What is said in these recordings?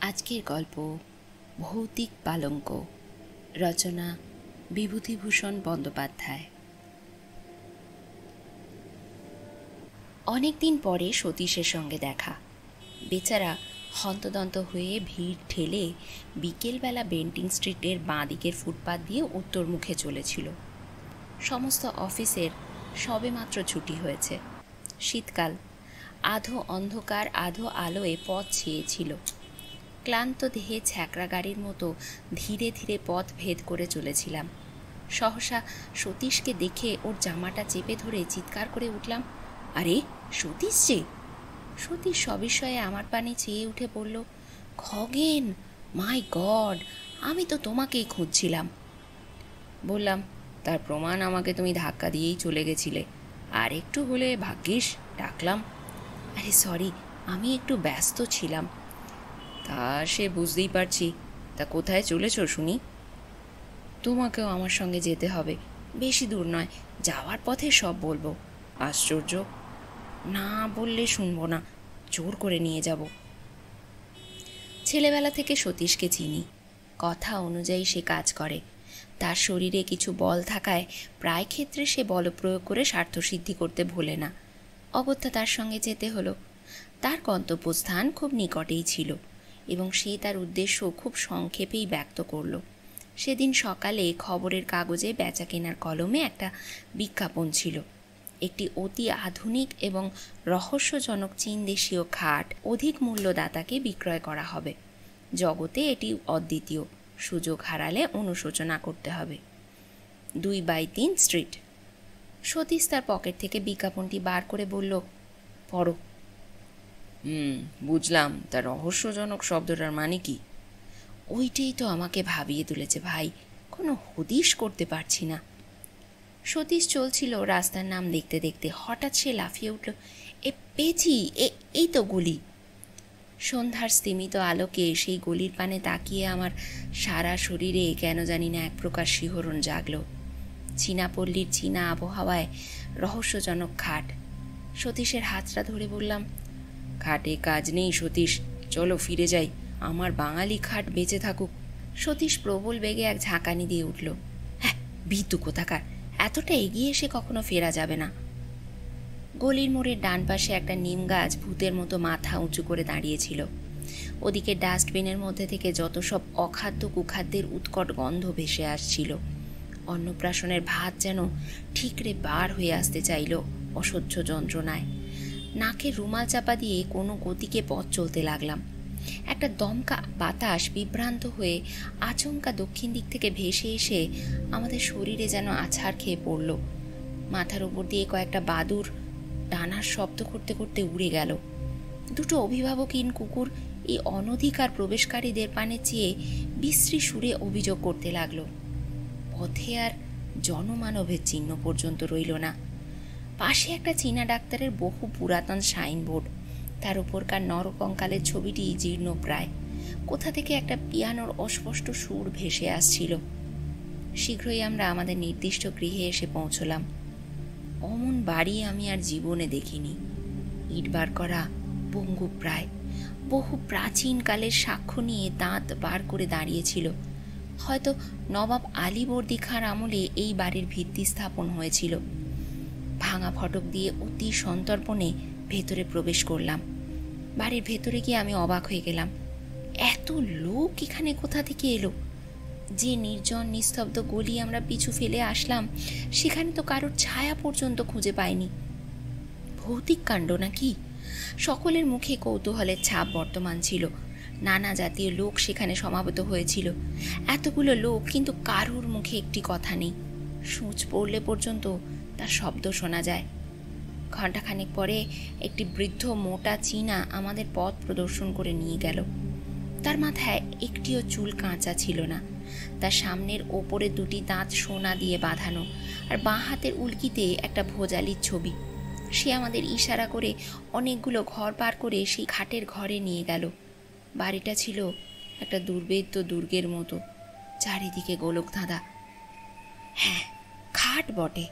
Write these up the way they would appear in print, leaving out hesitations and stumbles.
আজকের গল্প ভৌতিক পালঙ্ক, রচনা বিভূতিভূষণ বন্দ্যোপাধ্যায়। অনেকদিন পরে সতীশের সঙ্গে দেখা। বেচারা হন্তদন্ত হয়ে ভিড় ঠেলে বিকেলবেলা বেন্টিং স্ট্রিটের বাঁ দিকের ফুটপাত দিয়ে উত্তর মুখে চলেছিল। সমস্ত অফিসের সবেমাত্র ছুটি হয়েছে। শীতকাল, আধো অন্ধকার আধো আলোয় পথ ছেয়েছিল। ক্লান্ত দেহে ছ্যাকড়া গাড়ির মতো ধীরে ধীরে পথ ভেদ করে চলেছিলাম। সহসা সতীশকে দেখে ওর জামাটা চেপে ধরে চিৎকার করে উঠলাম, আরে সতীশ যে! সতীশ সবিস্ময়ে আমার পানে চেয়ে উঠে বলল, খগেন, মাই গড, আমি তো তোমাকেই খুঁজছিলাম। বললাম, তার প্রমাণ আমাকে তুমি ধাক্কা দিয়েই চলে গেছিলে, আর একটু হলে ভাগ্যিস ডাকলাম। আরে সরি, আমি একটু ব্যস্ত ছিলাম। তা সে বুঝতেই পারছি। তা কোথায় চলেছ শুনি? তোমাকেও আমার সঙ্গে যেতে হবে, বেশি দূর নয়, যাওয়ার পথে সব বলবো। আশ্চর্য, না বললে শুনবো না, জোর করে নিয়ে যাব। ছেলেবেলা থেকে সতীশকে চিনি। কথা অনুযায়ী সে কাজ করে। তার শরীরে কিছু বল থাকায় প্রায় ক্ষেত্রে সে বলপ্রয়োগ করে স্বার্থসিদ্ধি করতে ভোলে না। অগত্যা তার সঙ্গে যেতে হলো। তার গন্তব্যস্থান খুব নিকটেই ছিল এবং সে তার উদ্দেশ্য খুব সংক্ষেপেই ব্যক্ত করল। সেদিন সকালে খবরের কাগজে বেচা কেনার কলমে একটা বিজ্ঞাপন ছিল। একটি অতি আধুনিক এবং রহস্যজনক চীন দেশীয় খাট অধিক মূল্যদাতাকে বিক্রয় করা হবে। জগতে এটি অদ্বিতীয়, সুযোগ হারালে অনুশোচনা করতে হবে। 2/3 স্ট্রিট। সতীশ তার পকেট থেকে বিজ্ঞাপনটি বার করে বলল, পড়ো। বুঝলাম, তার রহস্যজনক শব্দটার মানে কি? ওইটাই তো আমাকে ভাবিয়ে তুলেছে ভাই, কোনো হদিশ করতে পারছি না। সতীশ চলছিল রাস্তার নাম দেখতে দেখতে। হঠাৎ সে লাফিয়ে উঠল, এ পেয়েছি, এই তো গলি। সন্ধ্যার স্তিমিত আলোকে সেই গলির পানে তাকিয়ে আমার সারা শরীরে কেন জানি না এক প্রকার শিহরণ জাগল। চীনা পল্লীর চীনা আবহাওয়ায় রহস্যজনক খাট। সতীশের হাতটা ধরে বললাম, খাটে কাজ নেই সতীশ, চলো ফিরে যাই, আমার বাঙালি খাট বেঁচে থাকুক। সতীশ প্রবল বেগে এক ঝাঁকানি দিয়ে উঠল। হ্যাঁ, ভীতু কোথাকার, এতটা এগিয়ে এসে কখনো ফেরা যাবে না। গলির মোড়ের ডান পাশে একটা নিম গাছ ভূতের মতো মাথা উঁচু করে দাঁড়িয়েছিল। ওদিকে ডাস্টবিনের মধ্যে থেকে যত সব অখাদ্য কুখাদ্যের উৎকট গন্ধ ভেসে আসছিল। অন্নপ্রাশনের ভাত যেন ঠিকরে বার হয়ে আসতে চাইল অসহ্য যন্ত্রণায়। নাকে রুমাল চাপা দিয়ে কোনো গতিকে পথ চলতে লাগলাম। একটা দমকা বাতাস বিভ্রান্ত হয়ে আচমকা দক্ষিণ দিক থেকে ভেসে এসে আমাদের শরীরে যেন আছাড় খেয়ে পড়ল। মাথার উপর দিয়ে কয়েকটা বাদুড় ডানার শব্দ করতে করতে উড়ে গেল। দুটো অভিভাবকহীন কুকুর এই অনধিকার প্রবেশকারীদের পানে চেয়ে বিশ্রী সুরে অভিযোগ করতে লাগলো। পথে আর জনমানবের চিহ্ন পর্যন্ত রইল না। পাশে একটা চীনা ডাক্তারের বহু পুরাতন সাইনবোর্ড, তার উপরকার নরকঙ্কালের ছবিটি জীর্ণ প্রায়। কোথা থেকে একটা পিয়ানোর অস্পষ্ট সুর ভেসে আসছিল। শীঘ্রই আমরা আমাদের নির্দিষ্ট গৃহে এসে পৌঁছলাম। অমন বাড়ি আমি আর জীবনে দেখিনি। ইট বার করা, পঙ্গু প্রায়, বহু প্রাচীন কালের সাক্ষ্য নিয়ে দাঁত বার করে দাঁড়িয়েছিল। হয়তো নবাব আলীবর্দী খাঁর আমলে এই বাড়ির ভিত্তি স্থাপন হয়েছিল। ভাঙা ফটক দিয়ে অতি সন্তর্পণে ভেতরে প্রবেশ করলাম। বাড়ির ভেতরে গিয়ে আমি অবাক হয়ে গেলাম। এত লোক এখানে কোথা থেকে এলো? যে নির্জন নিস্তব্ধ গলি আমরা পিছু ফেলে আসলাম, সেখানে তো কারোর ছায়া পর্যন্ত খুঁজে পাইনি। ভৌতিক কাণ্ড নাকি? সকলের মুখে কৌতূহলের ছাপ বর্তমান ছিল। নানা জাতীয় লোক সেখানে সমাবেত হয়েছিল। এতগুলো লোক, কিন্তু কারোর মুখে একটি কথা নেই। সূঁচ পড়লে পর্যন্ত তার শব্দ শোনা যায়। ঘণ্টাখানেক পরে একটি বৃদ্ধ মোটা চীনা আমাদের পথ প্রদর্শন করে নিয়ে গেল। তার মাথায় একটিও চুল কাঁচা ছিল না। তার সামনের ওপরে দুটি দাঁত সোনা দিয়ে বাঁধানো, আর বাঁ হাতের উল্কিতে একটা ভোজালির ছবি। সে আমাদের ইশারা করে অনেকগুলো ঘর পার করে সেই খাটের ঘরে নিয়ে গেল। বাড়িটা ছিল একটা দুর্ভেদ্য দুর্গের মতো, চারিদিকে গোলক ধাঁধা। হ্যাঁ, খাট বটে।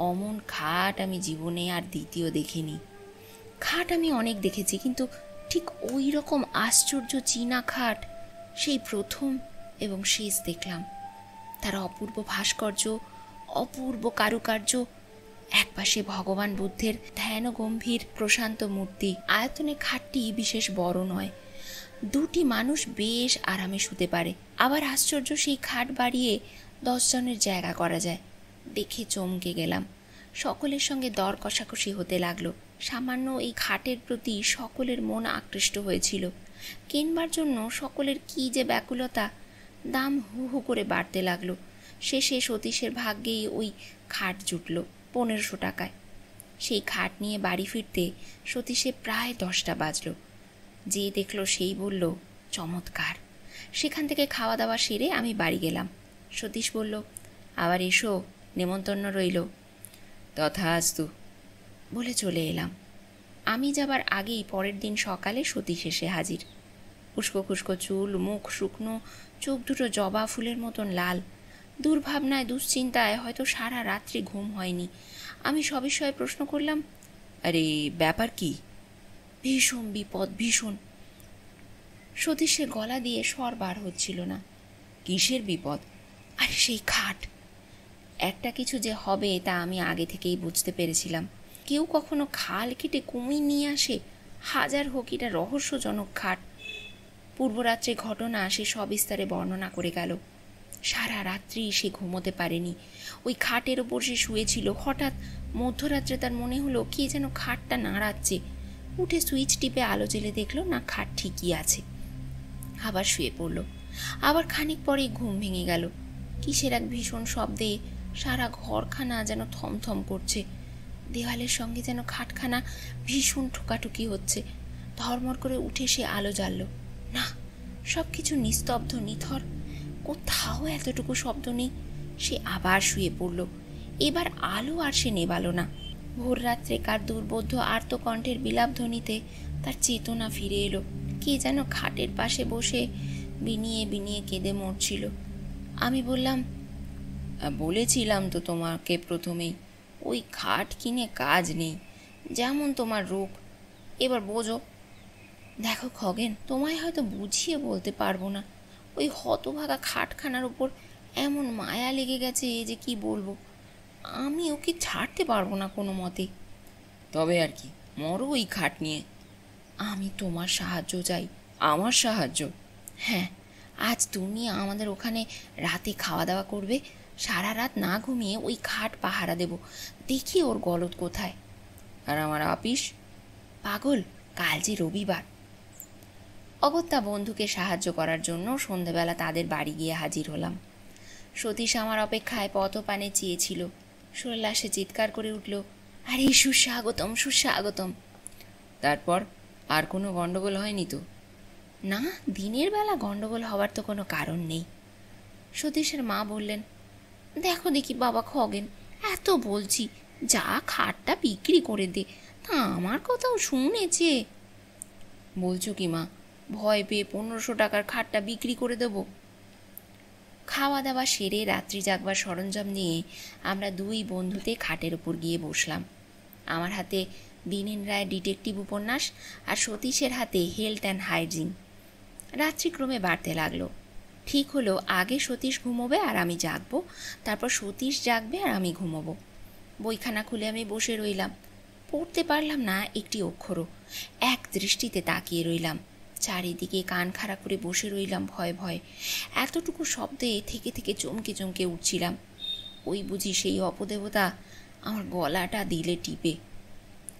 অমন খাট আমি জীবনে আর দ্বিতীয় দেখিনি। খাট আমি অনেক দেখেছি, কিন্তু ঠিক ওই রকম আশ্চর্য চীনা খাট সেই প্রথম এবং শেষ দেখলাম। তার অপূর্ব ভাস্কর্য, অপূর্ব কারুকার্য, একপাশে ভগবান বুদ্ধের ধ্যান গম্ভীর প্রশান্ত মূর্তি। আয়তনে খাটটি বিশেষ বড় নয়, দুটি মানুষ বেশ আরামে শুতে পারে। আবার আশ্চর্য, সেই খাট বাড়িয়ে 10 জনের জায়গা করা যায়। দেখে চমকে গেলাম। সকলের সঙ্গে দর কষাকষি হতে লাগলো। সামান্য এই খাটের প্রতি সকলের মন আকৃষ্ট হয়েছিল। কেনবার জন্য সকলের কি যে ব্যাকুলতা। দাম হু হু করে বাড়তে লাগলো। শেষে সতীশের ভাগ্যেই ওই খাট জুটল 1500 টাকায়। সেই খাট নিয়ে বাড়ি ফিরতে সতীশে প্রায় 10টা বাজল। যে দেখলো সেই বলল, চমৎকার। সেখান থেকে খাওয়া দাওয়া সেরে আমি বাড়ি গেলাম। সতীশ বলল, আবার এসো, নেমন্তন্ন রইল। তথাস্তু বলে চলে এলাম। আমি যাবার আগেই পরের দিন সকালে সতীশ এসে হাজির। উস্কো খুস্কো চুল, মুখ শুকনো, চোখ দুটো জবা ফুলের মতন লাল। দুর্ভাবনায় দুশ্চিন্তায় হয়তো সারা রাত্রি ঘুম হয়নি। আমি সবিষয়ে প্রশ্ন করলাম, আরে ব্যাপার কি? ভীষণ বিপদ, ভীষণ। সতীশের গলা দিয়ে স্বর বার হচ্ছিল না। কিসের বিপদ? আরে সেই খাট। একটা কিছু যে হবে তা আমি আগে থেকেই বুঝতে পেরেছিলাম। কেউ কখনো খাল কেটে কুমির নিয়ে আসে? হাজার হোক, এটা রহস্যজনক খাট। পূর্বরাত্রে ঘটনা সে সবিস্তারে বর্ণনা করে গেল। সারা রাত্রি সে ঘুমোতে পারেনি। ওই খাটের ওপর সে শুয়েছিল। হঠাৎ মধ্যরাত্রে তার মনে হলো কে যেন খাটটা নাড়াচ্ছে। উঠে সুইচ টিপে আলো জ্বেলে দেখলো না, খাট ঠিকই আছে। আবার শুয়ে পড়ল। আবার খানিক পরেই ঘুম ভেঙে গেল। কিসের এক ভীষণ শব্দে সারা ঘরখানা যেন থমথম করছে। দেওয়ালের সঙ্গে যেন খাটখানা ভীষণ ঠোকাঠুকি হচ্ছে। ধর্মর করে উঠে সে আলো জ্বালল। না, সব কিছু নিস্তব্ধ, নিথর। কোথাও এতটুকু শব্দ নেই। সে আবার শুয়ে পড়ল। এবার আলো আর সে নেবালো না। ভোর রাত্রে কার দুর্বোধ্য আর্তকণ্ঠের বিলাপ ধ্বনিতে তার চেতনা ফিরে এলো। কে যেন খাটের পাশে বসে বিনিয়ে বিনিয়ে কেঁদে মরছিল। আমি বললাম, বলেছিলাম তো তোমাকে প্রথমেই, ওই খাট কিনে কাজ নেই। যেমন তোমার রোগ, এবার বোঝো। দেখো খগেন, তোমায় হয়তো বুঝিয়ে বলতে পারবো না। ওই হতভাগা খাটখানার উপর এমন মায়া লেগে গেছে যে কি বলবো। আমি ওকে ছাড়তে পারবো না কোনো মতে। তবে আর কি, মরো ওই খাট নিয়ে। আমি তোমার সাহায্য চাই। আমার সাহায্য? হ্যাঁ, আজ তুমি আমাদের ওখানে রাতে খাওয়া দাওয়া করবে। সারা রাত না ঘুমিয়ে ওই খাট পাহারা দেব। দেখি ওর গলদ কোথায়। আর আমার আপিস? পাগল, কাল যে রবিবার। অগত্যা বন্ধুকে সাহায্য করার জন্য সন্ধেবেলা তাদের বাড়ি গিয়ে হাজির হলাম। সতীশ আমার অপেক্ষায় পথপানে চেয়েছিল। সে চিৎকার করে উঠল, আরে সুস্বাগতম, সুস্বাগতম। তারপর আর কোনো গণ্ডগোল হয়নি তো? না, দিনের বেলা গণ্ডগোল হওয়ার তো কোনো কারণ নেই। সতীশের মা বললেন, দেখো দেখি বাবা খগেন, এত বলছি, যা খাটটা বিক্রি করে দে। তা আমার কথাও শুনেছে। বলছো কি মা? ভয় পেয়ে 1500 টাকার খাটটা বিক্রি করে দেব? খাওয়া দাওয়া সেরে রাত্রি জাগবার সরঞ্জাম নিয়ে আমরা দুই বন্ধুতে খাটের ওপর গিয়ে বসলাম। আমার হাতে দীনেন রায়ের ডিটেকটিভ উপন্যাস, আর সতীশের হাতে হেলথ অ্যান্ড হাইজিন। রাত্রিক্রমে বাড়তে লাগলো। ঠিক হলো, আগে সতীশ ঘুমোবে আর আমি জাগবো, তারপর সতীশ জাগবে আর আমি ঘুমোবো। বইখানা খুলে আমি বসে রইলাম। পড়তে পারলাম না একটি অক্ষরও। এক দৃষ্টিতে তাকিয়ে রইলাম। চারিদিকে কান খাড়া করে বসে রইলাম ভয়ে ভয়ে। এতটুকু শব্দে থেকে থেকে চমকে চমকে উঠছিলাম। ওই বুঝি সেই অপদেবতা আমার গলাটা দিলে টিপে।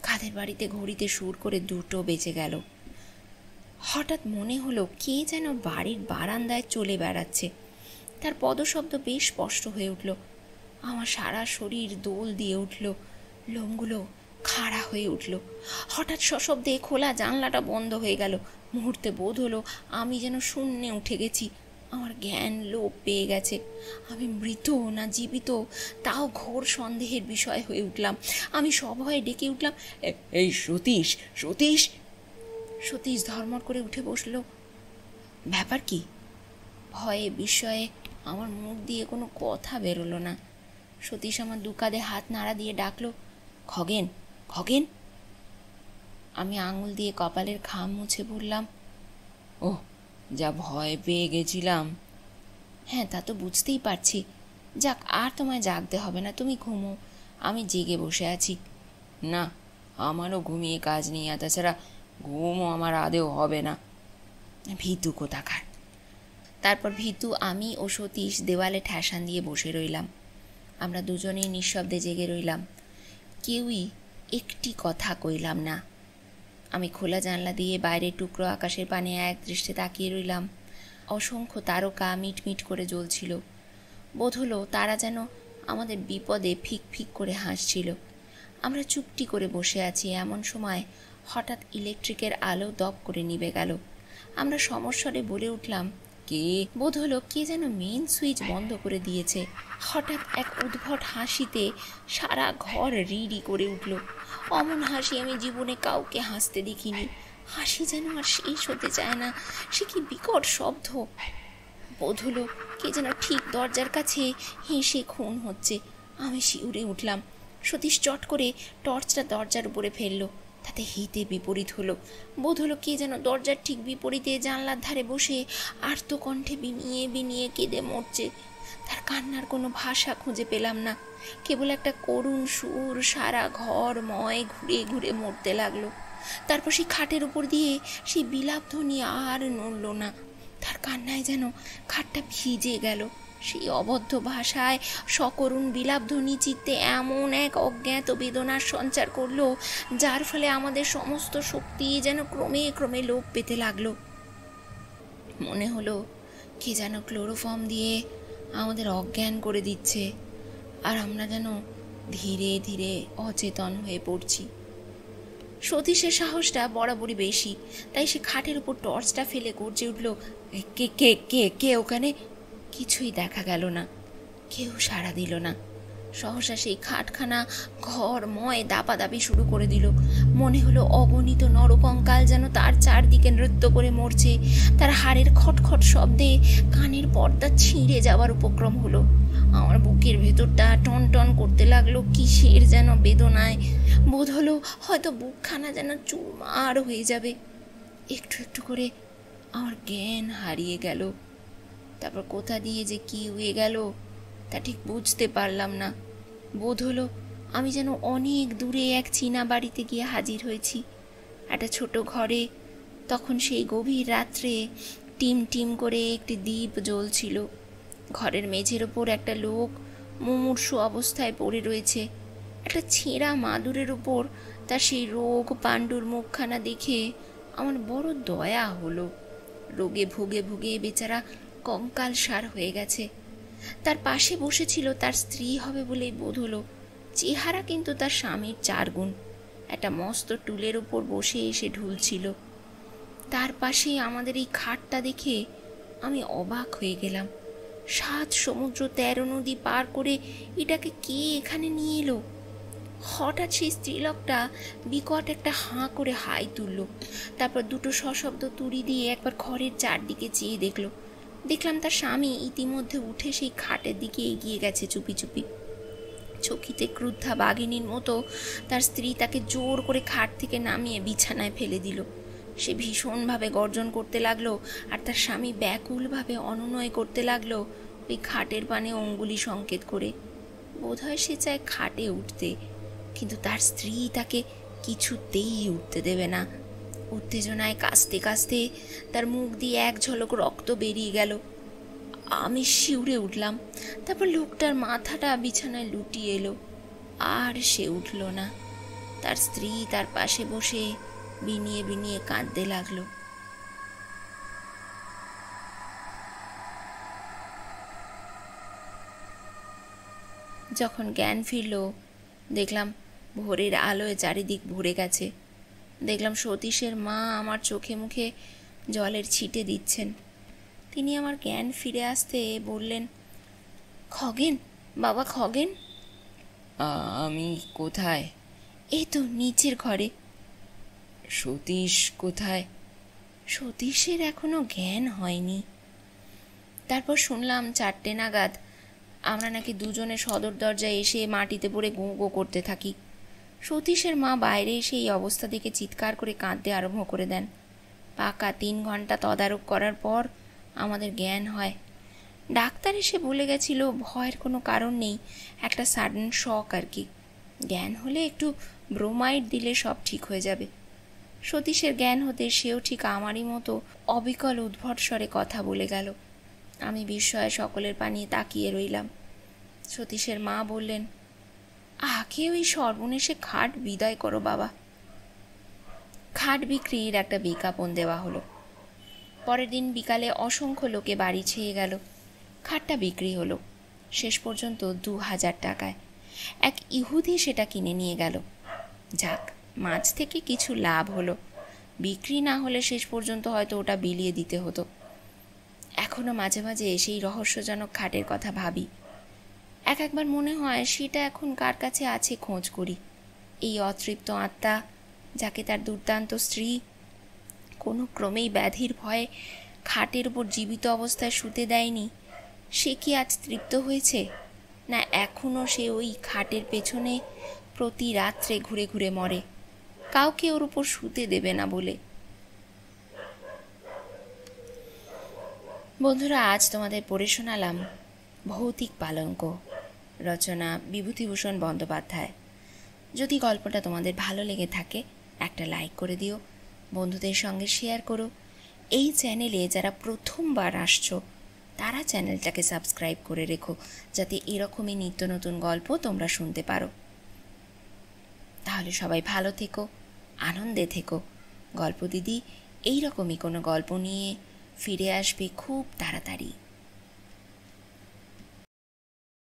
কাদের বাড়িতে ঘড়িতে সুর করে 2টো বেজে গেল। হঠাৎ মনে হলো কে যেন বাড়ির বারান্দায় চলে বেড়াচ্ছে। তার পদশব্দ বেশ স্পষ্ট হয়ে উঠল। আমার সারা শরীর দোল দিয়ে উঠল, লোমগুলো খাড়া হয়ে উঠল। হঠাৎ সশব্দে খোলা জানলাটা বন্ধ হয়ে গেল। মুহূর্তে বোধ হলো আমি যেন শূন্যে উঠে গেছি। আমার জ্ঞান লোপ পেয়ে গেছে। আমি মৃত না জীবিত তাও ঘোর সন্দেহের বিষয় হয়ে উঠলাম। আমি সভয়ে ডেকে উঠলাম, এই সতীশ, সতীশ। সতীশ ধর্মর করে উঠে বসল। ব্যাপার কি? ভয়ে বিস্ময়ে আমার মুখ দিয়ে কোনো কথা বেরোলো না। সতীশ আমার 2 কাঁধে হাত নাড়া দিয়ে ডাকলো, খগেন, খগেন। আমি আঙুল দিয়ে কপালের ঘাম মুছে বললাম, ওহ, যা ভয় পেয়ে গেছিলাম। হ্যাঁ, তা তো বুঝতেই পারছি। যাক, আর তোমায় জাগতে হবে না, তুমি ঘুমো, আমি জেগে বসে আছি। না, আমারও ঘুমিয়ে কাজ নেই, তাছাড়া ঘুমও আমার আদেও হবে না। ভীতু কোথাকার। তারপর ভীতু, আমি ও সতীশ দেওয়ালে ঠ্যাসান দিয়ে বসে রইলাম। আমরা দুজনেই নিঃশব্দে জেগে রইলাম। কেউই একটি কথা কইলাম না। আমি খোলা জানলা দিয়ে বাইরের টুকরো আকাশের পানে এক দৃষ্টে তাকিয়ে রইলাম। অসংখ্য তারকা মিটমিট করে জ্বলছিল। বোধ হলো তারা যেন আমাদের বিপদে ফিক ফিক করে হাসছিল। আমরা চুপটি করে বসে আছি, এমন সময় হঠাৎ ইলেকট্রিকের আলো দপ করে নিভে গেল। আমরা সমস্বরে বলে উঠলাম, কে? বোধ হলো কে যেন মেন সুইচ বন্ধ করে দিয়েছে। হঠাৎ এক উদ্ভট হাসিতে সারা ঘর রিড়ি করে উঠল। অমন হাসি আমি জীবনে কাউকে হাসতে দেখিনি। হাসি যেন আর শেষ হতে চায় না। সে কি বিকট শব্দ! বোধ হলো কে যেন ঠিক দরজার কাছে হেসে খুন হচ্ছে। আমি শিউরে উঠলাম। সতীশ চট করে টর্চটা দরজার উপরে ফেললো। তাতে হিতে বিপরীত হলো। বোধ হলো কে যেন দরজার ঠিক বিপরীতে জানলার ধারে বসে আর্ত কণ্ঠে বিনিয়ে বিনিয়ে কেঁদে মরছে। তার কান্নার কোনো ভাষা খুঁজে পেলাম না। কেবল একটা করুণ সুর সারা ঘরময় ঘুরে ঘুরে মরতে লাগলো। তারপর সেই খাটের উপর দিয়ে সেই বিলাপ ধ্বনি আর নড়ল না। তার কান্নায় যেন খাটটা ভিজে গেল। সেই অবদ্ধ ভাষায় সকরুণ বিলাপধ্বনি চিত্তে এমন এক অজ্ঞাত বেদনার সঞ্চার করলো, যার ফলে আমাদের সমস্ত শক্তি যেন ক্রমে ক্রমে লোপ পেতে লাগলো। মনে হলো কে যেন ক্লোরোফর্ম দিয়ে আমাদের অজ্ঞান করে দিচ্ছে, আর আমরা যেন ধীরে ধীরে অচেতন হয়ে পড়ছি। সতীশের সাহসটা বরাবরই বেশি, তাই সে খাটের উপর টর্চটা ফেলে গর্জে উঠল, কে কে কে কে ওখানে? কিছুই দেখা গেল না, কেউ সাড়া দিল না। সহসা সেই খাটখানা ঘরময় দাপাদাপি শুরু করে দিল। মনে হলো অগণিত নরকঙ্কাল যেন তার চারদিকে নৃত্য করে মরছে। তার হাড়ের খটখট শব্দে কানের পর্দা ছিঁড়ে যাওয়ার উপক্রম হলো। আমার বুকের ভেতরটা টন টন করতে লাগলো কিসের যেন বেদনায়। বোধ হলো হয়তো বুকখানা যেন চুরমার হয়ে যাবে। একটু একটু করে আমার জ্ঞান হারিয়ে গেল। তারপর কোথা দিয়ে যে কি হয়ে গেল তা ঠিক বুঝতে পারলাম না। বোধ হলো আমি যেন অনেক দূরে এক চীনা বাড়িতে গিয়ে হাজির হয়েছি, একটা ছোট ঘরে। তখন সেই গভীর রাত্রে টিম টিম করে একটি দ্বীপ জ্বলছিল। ঘরের মেঝের ওপর একটা লোক মুমূর্ষু অবস্থায় পড়ে রয়েছে। একটা ছেঁড়া মাদুরের ওপর তার সেই রোগ পাণ্ডুর মুখখানা দেখে আমার বড় দয়া হলো। রোগে ভুগে ভুগে বেচারা কঙ্কালসার হয়ে গেছে। তার পাশে বসেছিল তার স্ত্রী হবে বলেই বোধ হলো। চেহারা কিন্তু তার স্বামীর 4 গুণ। একটা মস্ত টুলের উপর বসে এসে ঢুলছিল। তার পাশে আমাদের এই খাটটা দেখে আমি অবাক হয়ে গেলাম। 7 সমুদ্র 13 নদী পার করে এটাকে কে এখানে নিয়ে এলো? হঠাৎ সেই স্ত্রীলোকটা বিকট একটা হাঁ করে হাই তুলল। তারপর দুটো সশব্দ তুড়ি দিয়ে একবার ঘরের চারদিকে চেয়ে দেখলাম তার স্বামী ইতিমধ্যে উঠে সেই খাটের দিকে এগিয়ে গেছে চুপি চুপি। চকিতে ক্রুদ্ধা বাঘিনীর মতো তার স্ত্রী তাকে জোর করে খাট থেকে নামিয়ে বিছানায় ফেলে দিল। সে ভীষণভাবে গর্জন করতে লাগলো, আর তার স্বামী ব্যাকুলভাবে অনুনয় করতে লাগলো ওই খাটের পানে অঙ্গুলি সংকেত করে। বোধহয় সে চায় খাটে উঠতে, কিন্তু তার স্ত্রী তাকে কিছুতেই উঠতে দেবে না। উত্তেজনায় কাঁচতে কাঁচতে তার মুখ দিয়ে এক ঝলক রক্ত বেরিয়ে গেল। আমি শিউরে উঠলাম। তারপর লোকটার মাথাটা বিছানায় লুটিয়ে এলো, আর সে উঠল না। তার স্ত্রী তার পাশে বসে বিনিয়ে বিনিয়ে কাঁদতে লাগলো। যখন জ্ঞান ফিরল, দেখলাম ভোরের আলোয় চারিদিক ভরে গেছে। দেখলাম সতীশের মা আমার চোখে মুখে জলের ছিটে দিচ্ছেন। তিনি আমার জ্ঞান ফিরে আসতে বললেন, খগেন, বাবা খগেন। আমি কোথায়? এই তো নিচের ঘরে। সতীশ কোথায়? সতীশের এখনো জ্ঞান হয়নি। তারপর শুনলাম 4টে নাগাদ আমরা নাকি দুজনে সদর দরজায় এসে মাটিতে পড়ে গো গো করতে থাকি। সতীশের মা বাইরে এসে এই অবস্থা দেখে চিৎকার করে কাঁদতে আরম্ভ করে দেন। পাকা 3 ঘন্টা তদারক করার পর আমাদের জ্ঞান হয়। ডাক্তার এসে বলে গেছিল ভয়ের কোনো কারণ নেই, একটা সাডেন শক আর কি। জ্ঞান হলে একটু ব্রোমাইড দিলে সব ঠিক হয়ে যাবে। সতীশের জ্ঞান হতে সেও ঠিক আমারই মতো অবিকল উদ্ভট স্বরে কথা বলে গেল। আমি বিস্ময়ে সকলের পানে তাকিয়ে রইলাম। সতীশের মা বললেন, আগে ওই সর্বনেশে খাট বিদায় করো বাবা। খাট বিক্রির একটা বিজ্ঞাপন দেওয়া হলো। পরের দিন বিকালে অসংখ্য লোকে বাড়ি ছেয়ে গেল। খাটটা বিক্রি হলো, শেষ পর্যন্ত 2000 টাকায়। এক ইহুদি সেটা কিনে নিয়ে গেল। যাক, মাছ থেকে কিছু লাভ হলো। বিক্রি না হলে শেষ পর্যন্ত হয়তো ওটা বিলিয়ে দিতে হতো। এখনো মাঝে মাঝে সেই রহস্যজনক খাটের কথা ভাবি। একবার মনে হয় সেটা এখন কার কাছে আছে খোঁজ করি। এই অতৃপ্ত আত্মা, যাকে তার দুর্দান্ত স্ত্রী কোনো ক্রমেই ব্যাধির ভয়ে খাটের উপর জীবিত অবস্থায় শুতে দেয়নি, সে কি আজ তৃপ্ত হয়েছে, না এখনও সে ওই খাটের পেছনে প্রতি রাত্রে ঘুরে ঘুরে মরে, কাউকে ওর উপর শুতে দেবে না বলে। বন্ধুরা, আজ তোমাদের পড়ে শোনালাম ভৌতিক পালঙ্ক, রচনা বিভূতিভূষণ বন্দ্যোপাধ্যায়। যদি গল্পটা তোমাদের ভালো লেগে থাকে একটা লাইক করে দিও, বন্ধুদের সঙ্গে শেয়ার করো। এই চ্যানেলে যারা প্রথমবার আসছো তারা চ্যানেলটাকে সাবস্ক্রাইব করে রেখো, যাতে এরকমই নিত্য নতুন গল্প তোমরা শুনতে পারো। তাহলে সবাই ভালো থেকো, আনন্দে থেকো। গল্প দিদি এইরকমই কোনো গল্প নিয়ে ফিরে আসবে খুব তাড়াতাড়ি।